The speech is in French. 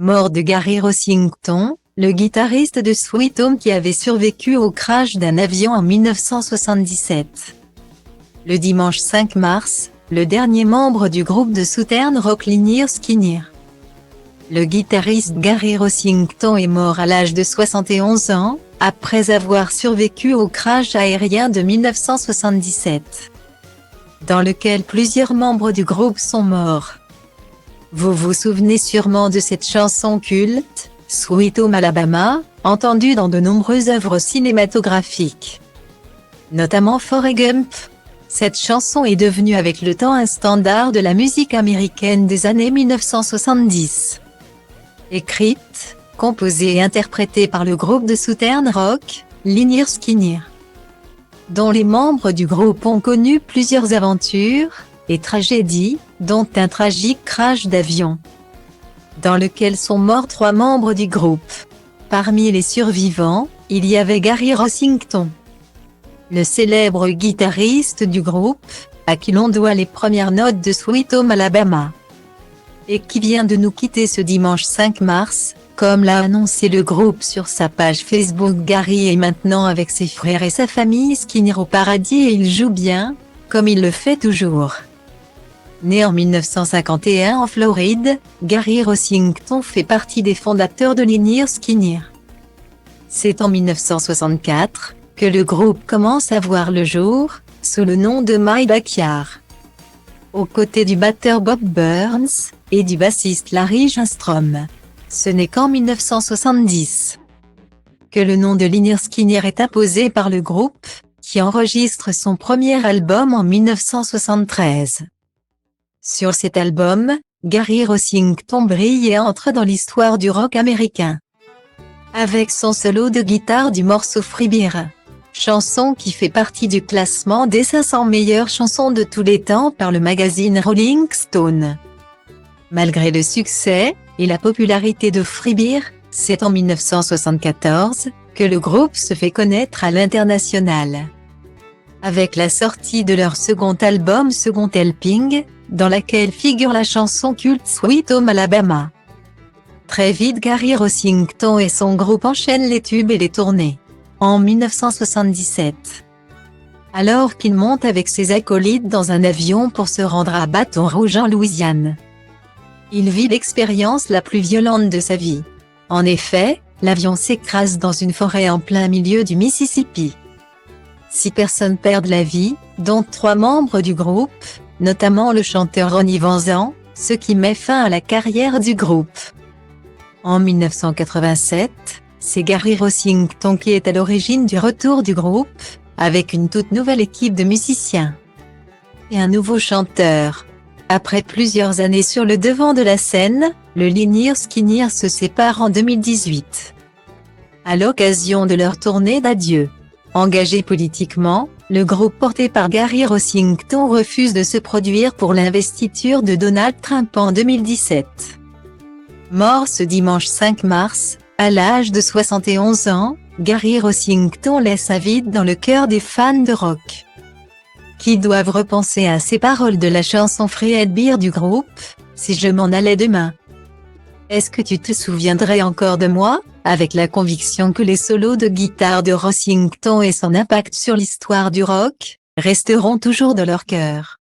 Mort de Gary Rossington, le guitariste de Sweet Home qui avait survécu au crash d'un avion en 1977. Le dimanche 5 mars, le dernier membre du groupe de southern rock Lynyrd Skynyrd. Le guitariste Gary Rossington est mort à l'âge de 71 ans, après avoir survécu au crash aérien de 1977, dans lequel plusieurs membres du groupe sont morts. Vous vous souvenez sûrement de cette chanson culte, Sweet Home Alabama, entendue dans de nombreuses œuvres cinématographiques, notamment Forrest Gump. Cette chanson est devenue avec le temps un standard de la musique américaine des années 1970. Écrite, composée et interprétée par le groupe de southern rock, Lynyrd Skynyrd, dont les membres du groupe ont connu plusieurs aventures et tragédies, dont un tragique crash d'avion, dans lequel sont morts 3 membres du groupe. Parmi les survivants, il y avait Gary Rossington, le célèbre guitariste du groupe, à qui l'on doit les premières notes de Sweet Home Alabama, et qui vient de nous quitter ce dimanche 5 mars, comme l'a annoncé le groupe sur sa page Facebook. Gary est maintenant avec ses frères et sa famille Skynyrd au paradis et il joue bien, comme il le fait toujours. Né en 1951 en Floride, Gary Rossington fait partie des fondateurs de Lynyrd Skynyrd. C'est en 1964 que le groupe commence à voir le jour, sous le nom de My Backyard, aux côtés du batteur Bob Burns et du bassiste Larry Jahstrom. Ce n'est qu'en 1970 que le nom de Lynyrd Skynyrd est imposé par le groupe, qui enregistre son premier album en 1973. Sur cet album, Gary Rossington brille et entre dans l'histoire du rock américain, avec son solo de guitare du morceau Free Beer, chanson qui fait partie du classement des 500 meilleures chansons de tous les temps par le magazine Rolling Stone. Malgré le succès et la popularité de Free Beer, c'est en 1974 que le groupe se fait connaître à l'international, avec la sortie de leur second album Second Helping, dans laquelle figure la chanson culte Sweet Home Alabama. Très vite, Gary Rossington et son groupe enchaînent les tubes et les tournées. En 1977, alors qu'il monte avec ses acolytes dans un avion pour se rendre à Baton Rouge en Louisiane, il vit l'expérience la plus violente de sa vie. En effet, l'avion s'écrase dans une forêt en plein milieu du Mississippi. 6 personnes perdent la vie, dont 3 membres du groupe, notamment le chanteur Ronnie Van Zant, ce qui met fin à la carrière du groupe. En 1987, c'est Gary Rossington qui est à l'origine du retour du groupe, avec une toute nouvelle équipe de musiciens et un nouveau chanteur. Après plusieurs années sur le devant de la scène, le Lynyrd Skynyrd se sépare en 2018, à l'occasion de leur tournée d'adieu. Engagé politiquement, le groupe porté par Gary Rossington refuse de se produire pour l'investiture de Donald Trump en 2017. Mort ce dimanche 5 mars, à l'âge de 71 ans, Gary Rossington laisse un vide dans le cœur des fans de rock, qui doivent repenser à ces paroles de la chanson Free Beer du groupe, « Si je m'en allais demain. Est-ce que tu te souviendrais encore de moi ?» avec la conviction que les solos de guitare de Rossington et son impact sur l'histoire du rock resteront toujours dans leur cœur.